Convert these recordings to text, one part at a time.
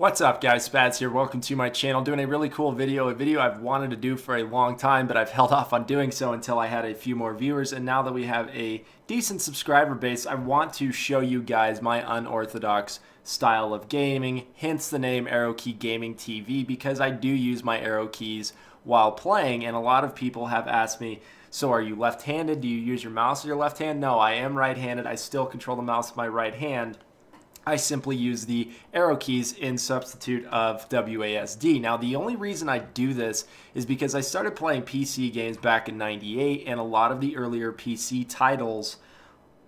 What's up guys, Spads here. Welcome to my channel. Doing a really cool video, a video I've wanted to do for a long time, but I've held off on doing so until I had a few more viewers. And now that we have a decent subscriber base, I want to show you guys my unorthodox style of gaming, hence the name ArrowKeyGaming TV, because I do use my arrow keys while playing. And a lot of people have asked me, so are you left-handed? Do you use your mouse with your left hand? No, I am right-handed. I still control the mouse with my right hand. I simply use the arrow keys in substitute of WASD. Now, the only reason I do this is because I started playing PC games back in '98, and a lot of the earlier PC titles,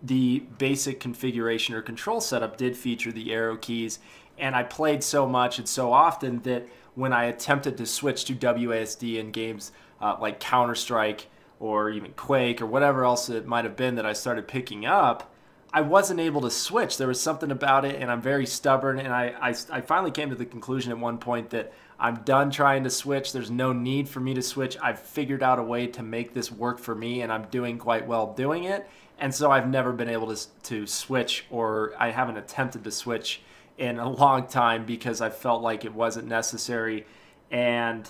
the basic configuration or control setup did feature the arrow keys, and I played so much and so often that when I attempted to switch to WASD in games like Counter-Strike or even Quake or whatever else it might have been that I started picking up, I wasn't able to switch. There was something about it, and I'm very stubborn, and I finally came to the conclusion at one point that I'm done trying to switch. There's no need for me to switch. I've figured out a way to make this work for me, and I'm doing quite well doing it, and so I've never been able to switch, or I haven't attempted to switch in a long time because I felt like it wasn't necessary. And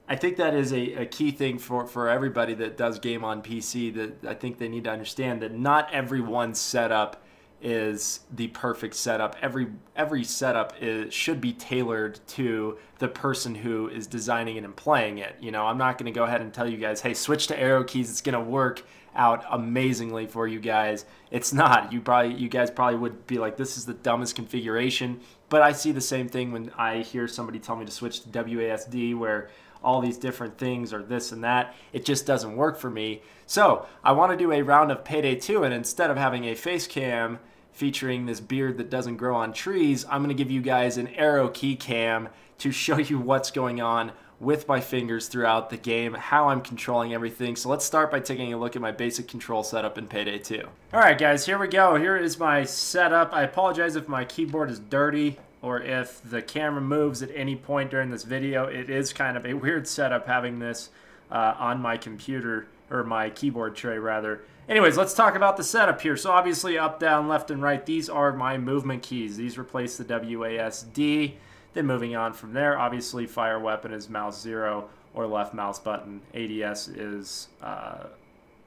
I think that is a key thing for everybody that does game on PC, that I think they need to understand that not everyone's setup is the perfect setup. Every setup should be tailored to the person who is designing it and playing it. You know, I'm not going to go ahead and tell you guys, hey, switch to arrow keys. It's going to work out amazingly for you guys. It's not. You guys probably would be like, this is the dumbest configuration. But I see the same thing when I hear somebody tell me to switch to WASD, where all these different things or this and that. It just doesn't work for me. So I want to do a round of Payday 2, and instead of having a face cam featuring this beard that doesn't grow on trees, I'm going to give you guys an arrow key cam to show you what's going on with my fingers throughout the game, how I'm controlling everything. So let's start by taking a look at my basic control setup in Payday 2. Alright guys, here we go. Here is my setup. I apologize if my keyboard is dirty or if the camera moves at any point during this video. It is kind of a weird setup having this on my computer, or my keyboard tray rather. Anyways, let's talk about the setup here. So obviously up, down, left, and right, these are my movement keys. These replace the WASD. Then moving on from there, obviously fire weapon is mouse 0 or left mouse button. ADS is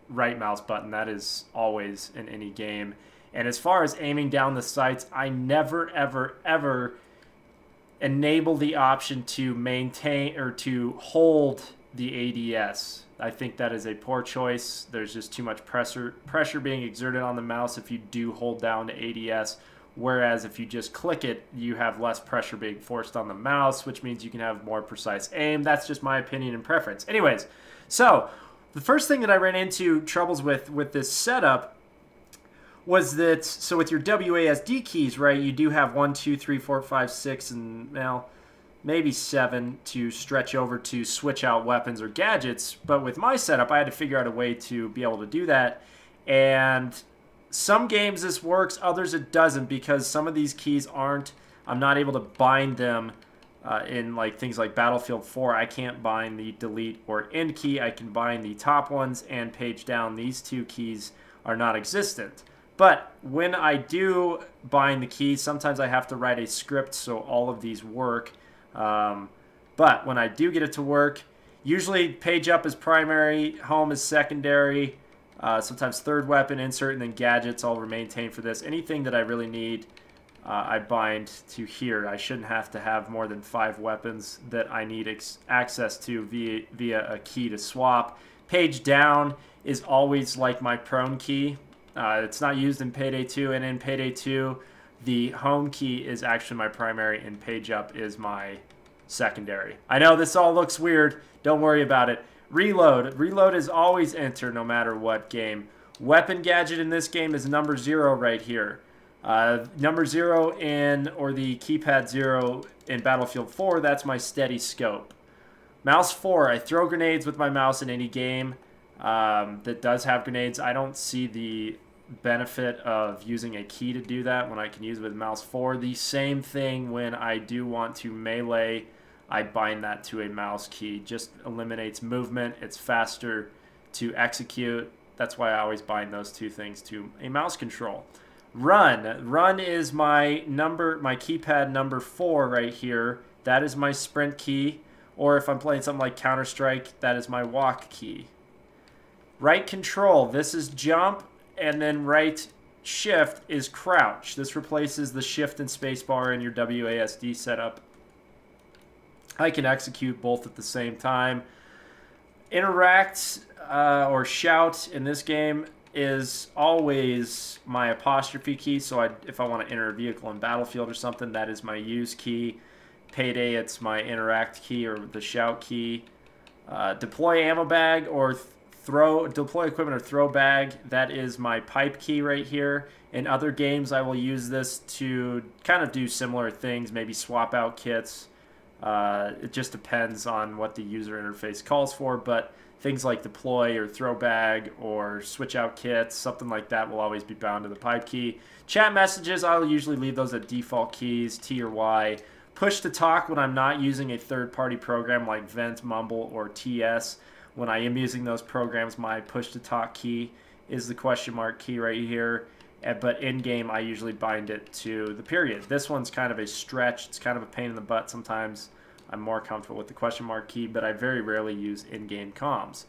right mouse button. That is always in any game. And as far as aiming down the sights, I never, ever, ever enable the option to maintain or to hold the ADS. I think that is a poor choice. There's just too much pressure being exerted on the mouse if you do hold down the ADS. Whereas if you just click it, you have less pressure being forced on the mouse, which means you can have more precise aim. That's just my opinion and preference. Anyways, so the first thing that I ran into troubles with this setup was that, so with your WASD keys, right, you do have 1, 2, 3, 4, 5, 6, and well, maybe 7 to stretch over to switch out weapons or gadgets. But with my setup, I had to figure out a way to be able to do that. And some games this works, others it doesn't, because some of these keys aren't, I'm not able to bind them in like things like Battlefield 4. I can't bind the delete or end key. I can bind the top ones and page down. These two keys are not existent. But when I do bind the keys, sometimes I have to write a script so all of these work. But when I do get it to work, usually page up is primary, home is secondary, sometimes third weapon, insert, and then gadgets I'll maintain for this. Anything that I really need, I bind to here. I shouldn't have to have more than 5 weapons that I need access to via a key to swap. Page down is always like my prone key. It's not used in Payday 2, and in Payday 2, the home key is actually my primary, and page up is my secondary. I know this all looks weird. Don't worry about it. Reload. Reload is always enter no matter what game. Weapon gadget in this game is number 0 right here. Number 0 or the keypad 0 in Battlefield 4, that's my steady scope. Mouse 4, I throw grenades with my mouse in any game that does have grenades. I don't see the benefit of using a key to do that when I can use it with mouse 4. The same thing when I do want to melee, I bind that to a mouse key. Just eliminates movement. It's faster to execute. That's why I always bind those two things to a mouse control. Run. Run is my keypad number 4 right here. That is my sprint key. Or if I'm playing something like Counter-Strike, that is my walk key. Right control. This is jump, and then right shift is crouch. This replaces the shift and spacebar in your WASD setup. I can execute both at the same time. Interact or shout in this game is always my apostrophe key. So if I want to enter a vehicle in Battlefield or something, that is my use key. Payday, it's my interact key or the shout key. Deploy ammo bag or deploy equipment or throw bag, that is my pipe key right here. In other games, I will use this to kind of do similar things, maybe swap out kits. It just depends on what the user interface calls for, but things like deploy or throw bag or switch out kits, something like that will always be bound to the pipe key. Chat messages, I'll usually leave those at default keys, T or Y. Push to talk when I'm not using a third-party program like Vent, Mumble, or TS. When I am using those programs, my push to talk key is the question mark key right here. But in-game, I usually bind it to the period. This one's kind of a stretch. It's kind of a pain in the butt sometimes. I'm more comfortable with the question mark key, but I very rarely use in-game comms.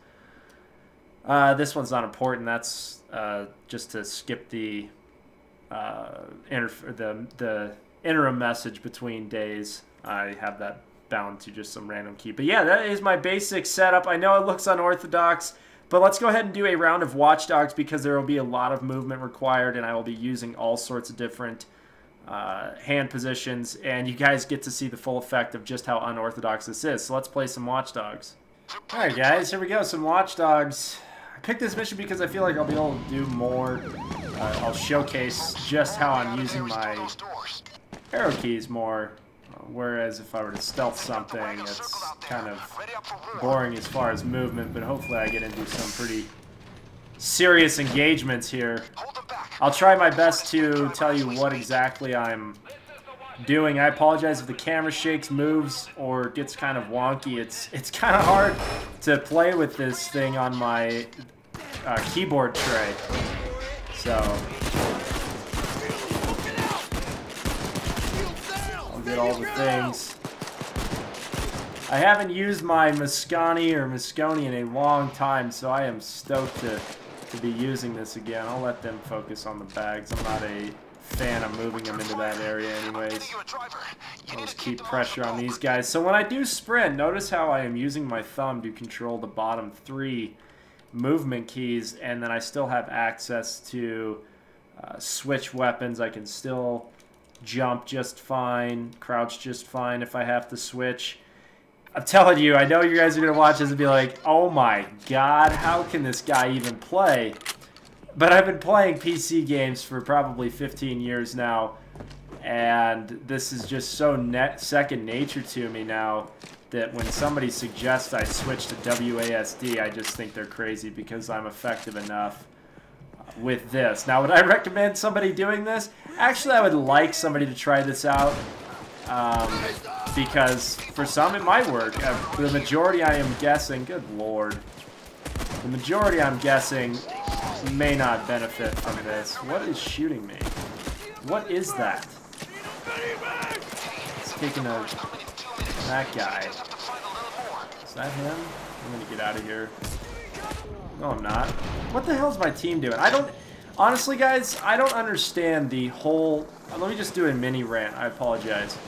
This one's not important. That's just to skip the interim message between days. I have that bound to just some random key. But yeah, that is my basic setup. I know it looks unorthodox, but let's go ahead and do a round of Watchdogs because there will be a lot of movement required, and I will be using all sorts of different hand positions, and you guys get to see the full effect of just how unorthodox this is. So let's play some Watchdogs. Alright guys, here we go, some Watchdogs. I picked this mission because I feel like I'll be able to do more. I'll showcase just how I'm using my arrow keys more. Whereas if I were to stealth something, it's kind of boring as far as movement, but hopefully I get into some pretty serious engagements here. I'll try my best to tell you what exactly I'm doing. I apologize if the camera shakes, moves, or gets kind of wonky. It's kind of hard to play with this thing on my keyboard tray. So get all the things. I haven't used my Mosconi in a long time, so I am stoked to be using this again. I'll let them focus on the bags. I'm not a fan of moving them into that area anyways. I'll just keep pressure on these guys. So when I do sprint, notice how I am using my thumb to control the bottom 3 movement keys, and then I still have access to switch weapons. I can still jump just fine, crouch just fine if I have to switch. I'm telling you, I know you guys are going to watch this and be like, oh my god, how can this guy even play? But I've been playing PC games for probably 15 years now, and this is just so second nature to me now that when somebody suggests I switch to WASD, I just think they're crazy because I'm effective enough with this. Now, would I recommend somebody doing this? Actually, I would like somebody to try this out because for some it might work. The majority, I am guessing, good lord, the majority, I'm guessing, may not benefit from this. What is shooting me? What is that? It's taking that guy. Is that him? I'm gonna get out of here. No, I'm not. What the hell is my team doing? I don't... Honestly, guys, I don't understand the whole... Let me just do a mini rant. I apologize.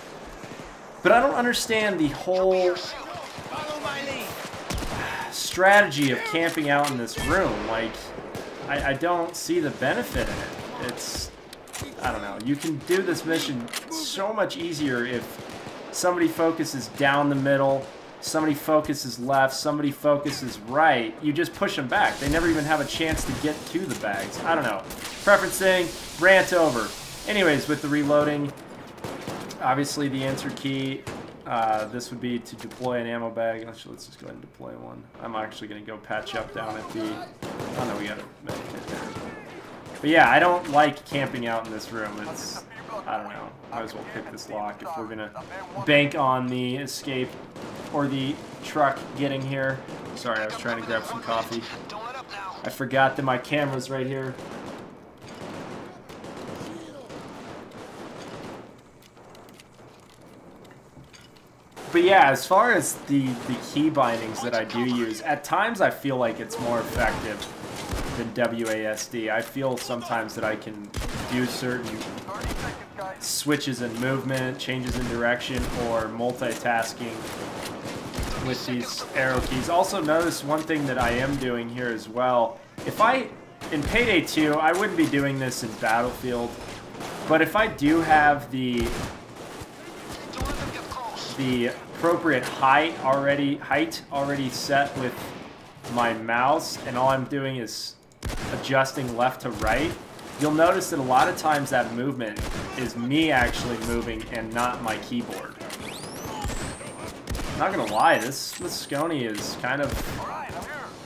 But I don't understand the whole strategy of camping out in this room. Like, I don't see the benefit in it. It's... I don't know. You can do this mission so much easier if somebody focuses down the middle, somebody focuses left, somebody focuses right. You just push them back. They never even have a chance to get to the bags. I don't know. Preference thing, rant over. Anyways, with the reloading, obviously the enter key, this would be to deploy an ammo bag. Actually, let's just go ahead and deploy one. I'm actually going to go patch up down at the... Oh no, we got a medikit there. But yeah, I don't like camping out in this room. It's... I don't know. Might as well pick this lock if we're going to bank on the escape or the truck getting here. Sorry, I was trying to grab some coffee. I forgot that my camera's right here. But yeah, as far as the key bindings that I do use, at times I feel like it's more effective than WASD. I feel sometimes that I can do certain switches in movement, changes in direction, or multitasking with these arrow keys. Also notice one thing that I am doing here as well. In Payday 2, I wouldn't be doing this in Battlefield, but if I do have the appropriate height already set with my mouse, and all I'm doing is adjusting left to right, you'll notice that a lot of times that movement is me actually moving and not my keyboard. I'm not gonna lie, this Moscone is kind of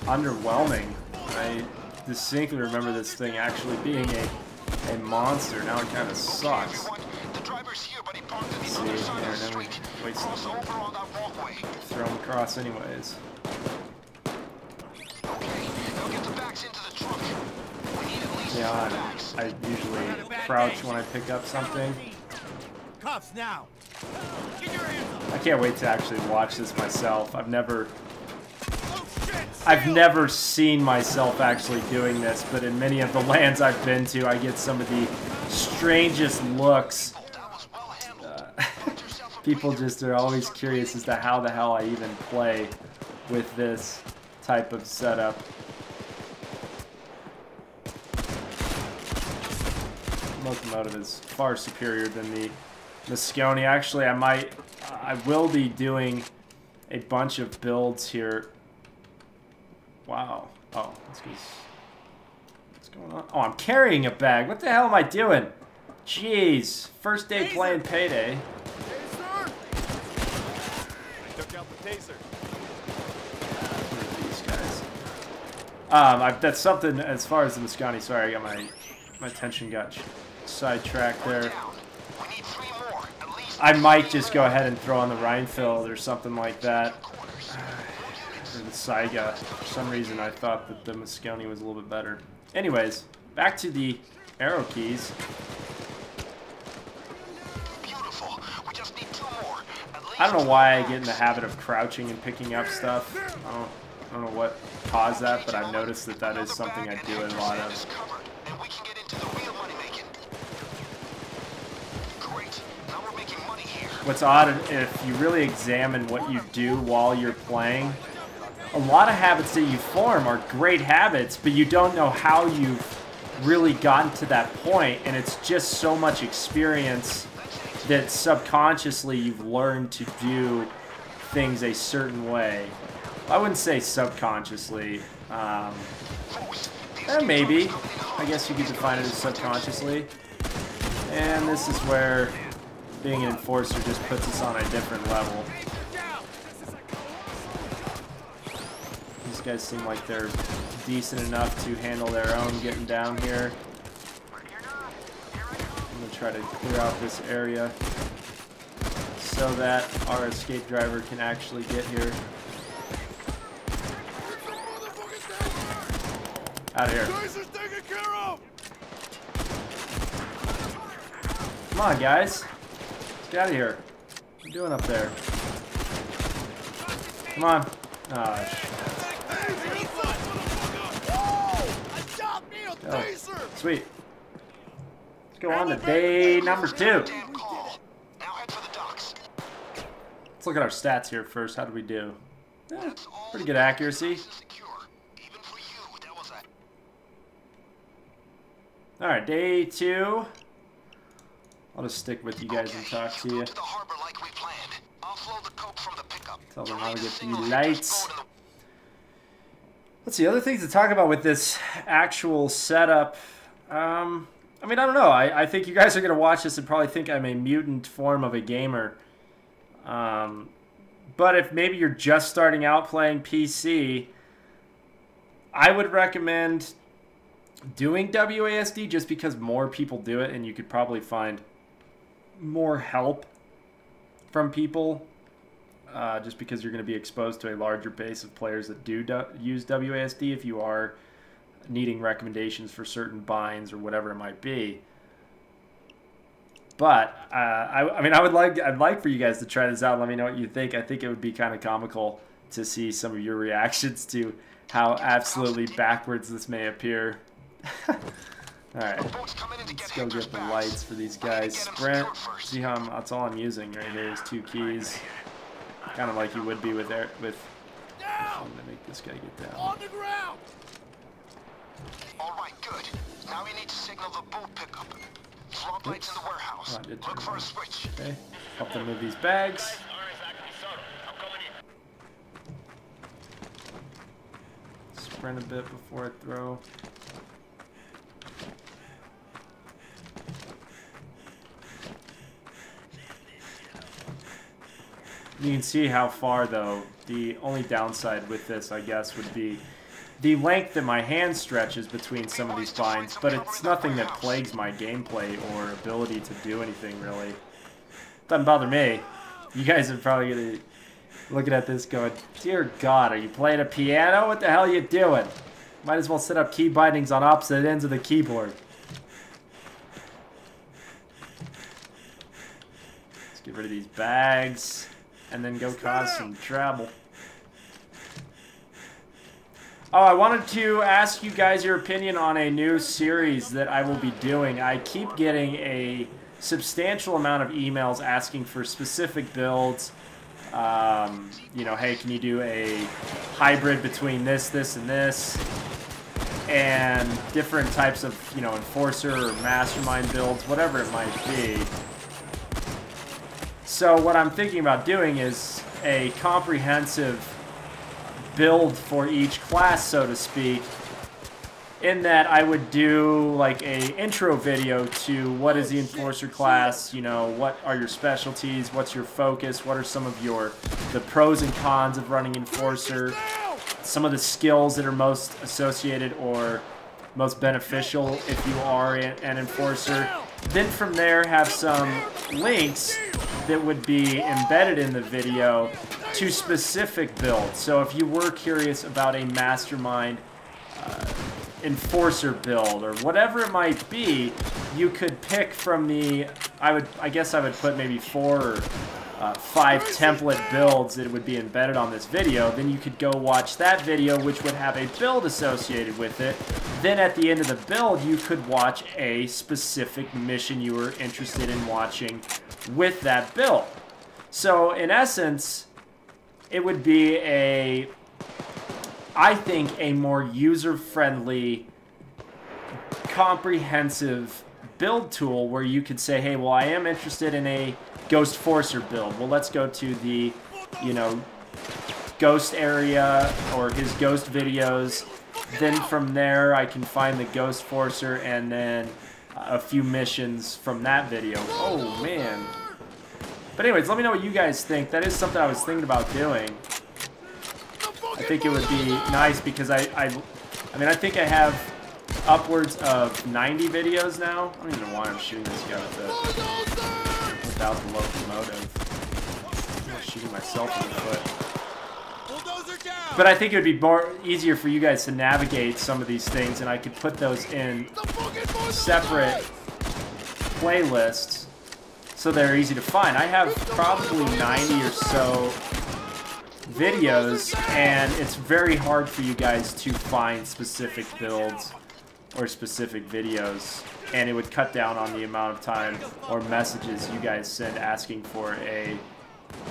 underwhelming. I distinctly remember this thing actually being a monster. Now it kind of sucks. Let's see, yeah, and then we wait, throw him across anyways. Yeah, I usually crouch when I pick up something. I can't wait to actually watch this myself. I've never seen myself actually doing this, but in many of the lands I've been to, I get some of the strangest looks. People just are always curious as to how the hell I even play with this type of setup. Locomotive is far superior than the Moscone. Actually, I will be doing a bunch of builds here. Wow. Oh, what's going on? Oh, I'm carrying a bag. What the hell am I doing? Jeez. First day playing Payday. Took out the taser. These guys. That's something as far as the Moscone. Sorry, I got my attention got sidetracked there. I might just go ahead and throw on the Rheinfeld or something like that. Or the Saiga. For some reason I thought that the Moscone was a little bit better. Anyways, back to the arrow keys. I don't know why I get in the habit of crouching and picking up stuff. I don't know what caused that, but I've noticed that that is something I do a lot of. What's odd, if you really examine what you do while you're playing, a lot of habits that you form are great habits, but you don't know how you've really gotten to that point, and it's just so much experience that subconsciously you've learned to do things a certain way. I wouldn't say subconsciously. Maybe. I guess you could define it as subconsciously. And this is where being an enforcer just puts us on a different level. These guys seem like they're decent enough to handle their own getting down here. I'm going to try to clear out this area so that our escape driver can actually get here. Out of here. Come on, guys. Let's get out of here. What are you doing up there? Come on. Ah, shit. Oh, sweet. Let's go on to day number 2. Let's look at our stats here first. How do we do? Pretty good accuracy. Alright, day 2. I'll just stick with you guys and talk to you. Tell them how to get the lights. Let's see, other things to talk about with this actual setup. I mean, I don't know. I think you guys are going to watch this and probably think I'm a mutant form of a gamer. But if maybe you're just starting out playing PC, I would recommend doing WASD just because more people do it and you could probably find more help from people just because you're going to be exposed to a larger base of players that do use WASD if you are needing recommendations for certain binds or whatever it might be. But I mean, I'd like for you guys to try this out. Let me know what you think. I think it would be kind of comical to see some of your reactions to how absolutely backwards this may appear. Alright, let's go get the lights for these guys. Sprint. See how that's all I'm using right here is 2 keys. Kind of like you would be with I'm gonna make this guy get down. On the ground. Alright, good. Now we need to signal the boat pickup. Floodlights in the warehouse. Oh, Look for a switch. Okay. Help them move these bags. Sprint a bit before I throw. You can see how far, though. The only downside with this, I guess, would be the length that my hand stretches between some of these binds, but it's nothing that plagues my gameplay or ability to do anything, really. Doesn't bother me. You guys are probably going to looking at this going, dear God, are you playing a piano? What the hell are you doing? Might as well set up key bindings on opposite ends of the keyboard. Let's get rid of these bags and then go cause some trouble. Oh, I wanted to ask you guys your opinion on a new series that I will be doing. I keep getting a substantial amount of emails asking for specific builds. You know, hey, can you do a hybrid between this, and this? And different types of, you know, enforcer or mastermind builds, whatever it might be. So what I'm thinking about doing is a comprehensive build for each class, so to speak, in that I would do like a intro video to what is the Enforcer class, you know, what are your specialties, what's your focus, what are some of the pros and cons of running Enforcer, some of the skills that are most associated or most beneficial if you are an Enforcer. Then from there have some links that would be embedded in the video to specific builds. So if you were curious about a mastermind Enforcer build or whatever it might be, you could pick from the, I guess I would put maybe 4 or 5 template builds that would be embedded on this video. Then you could go watch that video, which would have a build associated with it. Then at the end of the build, you could watch a specific mission you were interested in watching with that build. So in essence, it would be I think a more user-friendly, comprehensive build tool where you could say, hey, well, I am interested in a Ghost Forcer build. Well, let's go to the, you know, Ghost area or his Ghost videos. Then from there, I can find the Ghost Forcer and then a few missions from that video. Oh, man. But anyways, let me know what you guys think. That is something I was thinking about doing. I think it would be nice because I mean, I think I have upwards of 90 videos now. I don't even know why I'm shooting this guy without the locomotive. I'm shooting myself in the foot. But I think it would be easier for you guys to navigate some of these things, and I could put those in separate playlists so they're easy to find. I have probably 90 or so videos, and it's very hard for you guys to find specific builds or specific videos, and it would cut down on the amount of time or messages you guys send asking for a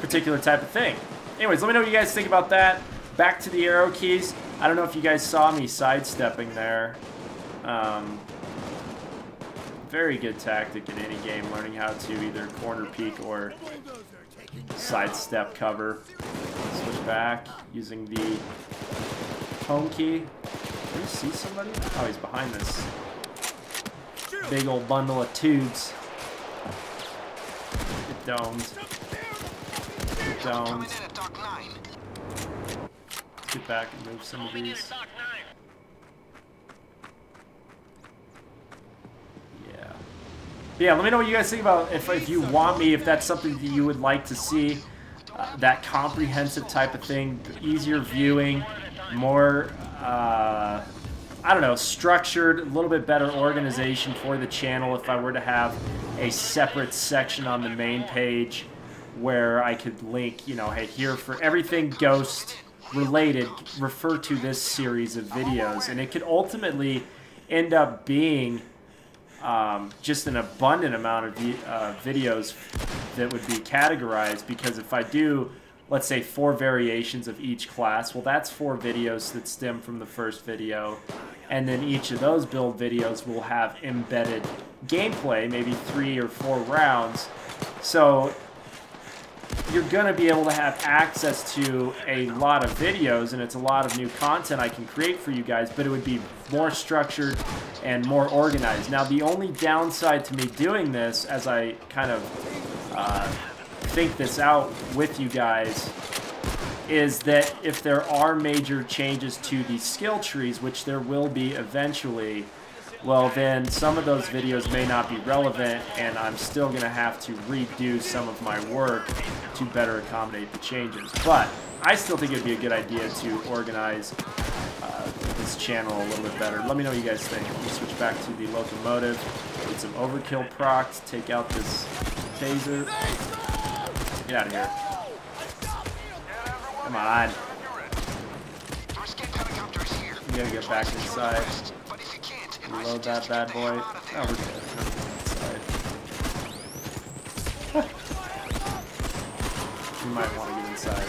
particular type of thing. Anyways, let me know what you guys think about that. Back to the arrow keys. I don't know if you guys saw me sidestepping there. Very good tactic in any game, learning how to either corner peek or sidestep cover. Switch back using the home key. Do you see somebody? Oh, he's behind this big old bundle of tubes. Get domed. Get domed. Let's get back and move some of these. Yeah, let me know what you guys think about if you want me, if that's something that you would like to see. That comprehensive type of thing, easier viewing, more I don't know, structured, a little bit better organization for the channel if I were to have a separate section on the main page where I could link, you know, hey, here for everything Ghost related, refer to this series of videos. And it could ultimately end up being just an abundant amount of videos that would be categorized, because if I do, let's say, 4 variations of each class, well, that's 4 videos that stem from the first video, and then each of those build videos will have embedded gameplay, maybe 3 or 4 rounds. So you're going to be able to have access to a lot of videos, and it's a lot of new content I can create for you guys, but it would be more structured and more organized. Now, the only downside to me doing this, as I kind of think this out with you guys, is that if there are major changes to the skill trees, which there will be eventually, well, then some of those videos may not be relevant, and I'm still going to have to redo some of my work to better accommodate the changes. But I still think it would be a good idea to organize this channel a little bit better. Let me know what you guys think. Let me switch back to the locomotive, get some overkill procs, take out this taser. Get out of here. Come on. We gotta get back inside. Reload that bad boy. Oh, we're good. Inside. We might want to get inside.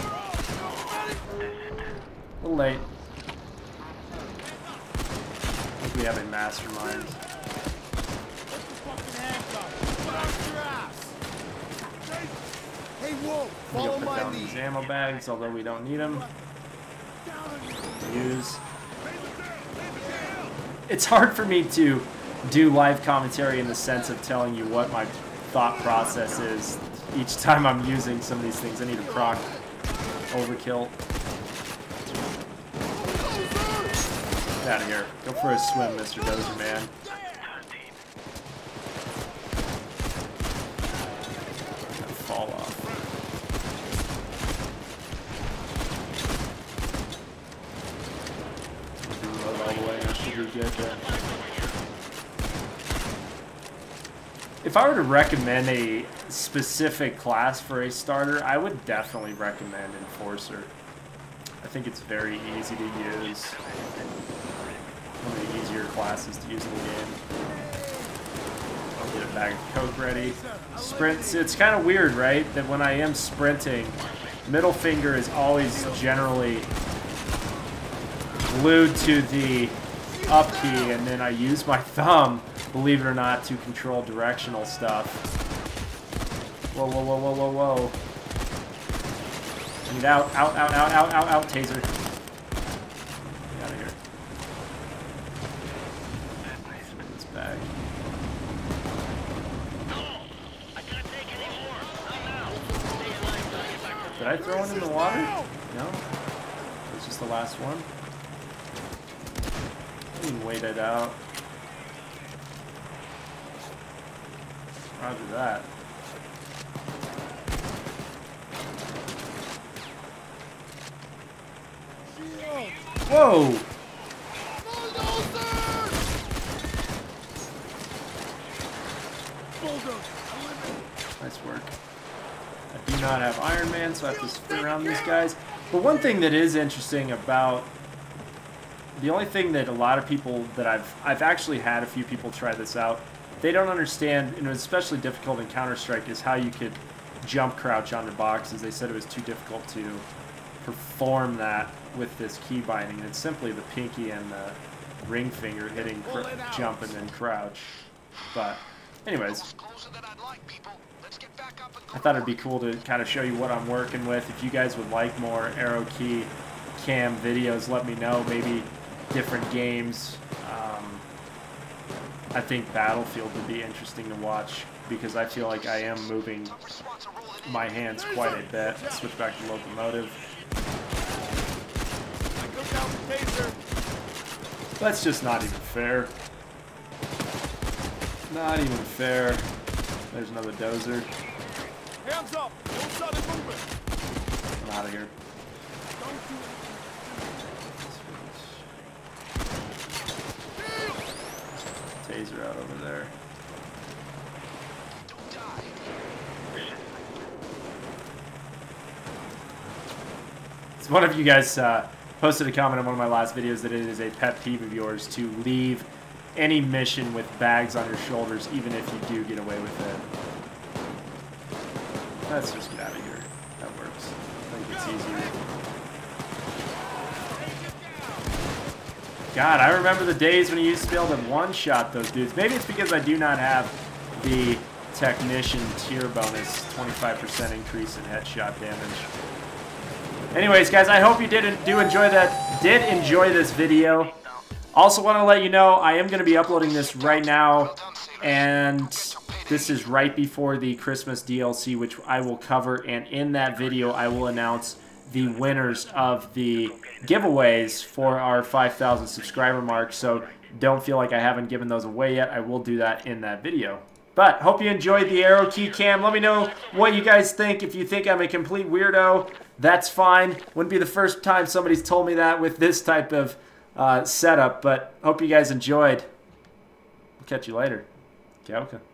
A little late. I think we have a mastermind. We'll put down these ammo bags, although we don't need them. Use. It's hard for me to do live commentary in the sense of telling you what my thought process is each time I'm using some of these things. I need to proc overkill. Get out of here. Go for a swim, Mr. Dozer Man. Fall off. Reload all the way. I should be good there. If I were to recommend a specific class for a starter, I would definitely recommend Enforcer. I think it's very easy to use. One of the easier classes to use in the game. I'll get a bag of Coke ready. Sprint. It's kind of weird, right? That when I am sprinting, middle finger is always generally glued to the up key, and then I use my thumb, believe it or not, to control directional stuff. Whoa, whoa, whoa, whoa, whoa, whoa. I need out, out, out, out, out, out, out, taser. Get out of here. This bag. Did I throw one in the water? No? It was just the last one? I can wait it out. Roger that. Whoa! Nice work. I do not have Iron Man, so I have to spin around these guys. But one thing that is interesting about... The only thing that a lot of people that I've actually had a few people try this out, they don't understand, and it was especially difficult in Counter-Strike, is how you could jump crouch onto boxes. They said it was too difficult to perform that with this key binding. It's simply the pinky and the ring finger hitting jump and then crouch. But anyways, I thought it'd be cool to kind of show you what I'm working with. If you guys would like more ArrowKey Cam videos, let me know. Maybe different games. I think Battlefield would be interesting to watch because I feel like I am moving my hands quite a bit. Switch back to locomotive. That's just not even fair. Not even fair. There's another dozer. Hands up! Don't start it moving! I'm out of here. Taser out over there. So one of you guys posted a comment on one of my last videos that it is a pet peeve of yours to leave any mission with bags on your shoulders, even if you do get away with it. Let's just get out of here. That works. I think it's easier. God, I remember the days when you used to be able to one-shot those dudes. Maybe it's because I do not have the technician tier bonus, 25% increase in headshot damage. Anyways, guys, I hope you did enjoy this video. Also want to let you know I am going to be uploading this right now, and this is right before the Christmas DLC, which I will cover, and in that video I will announce the winners of the giveaways for our 5,000 subscriber mark, so don't feel like I haven't given those away yet. I will do that in that video. But hope you enjoyed the Arrow Key Cam. Let me know what you guys think. If you think I'm a complete weirdo, that's fine. Wouldn't be the first time somebody's told me that with this type of setup, but hope you guys enjoyed. I'll catch you later. Ciao.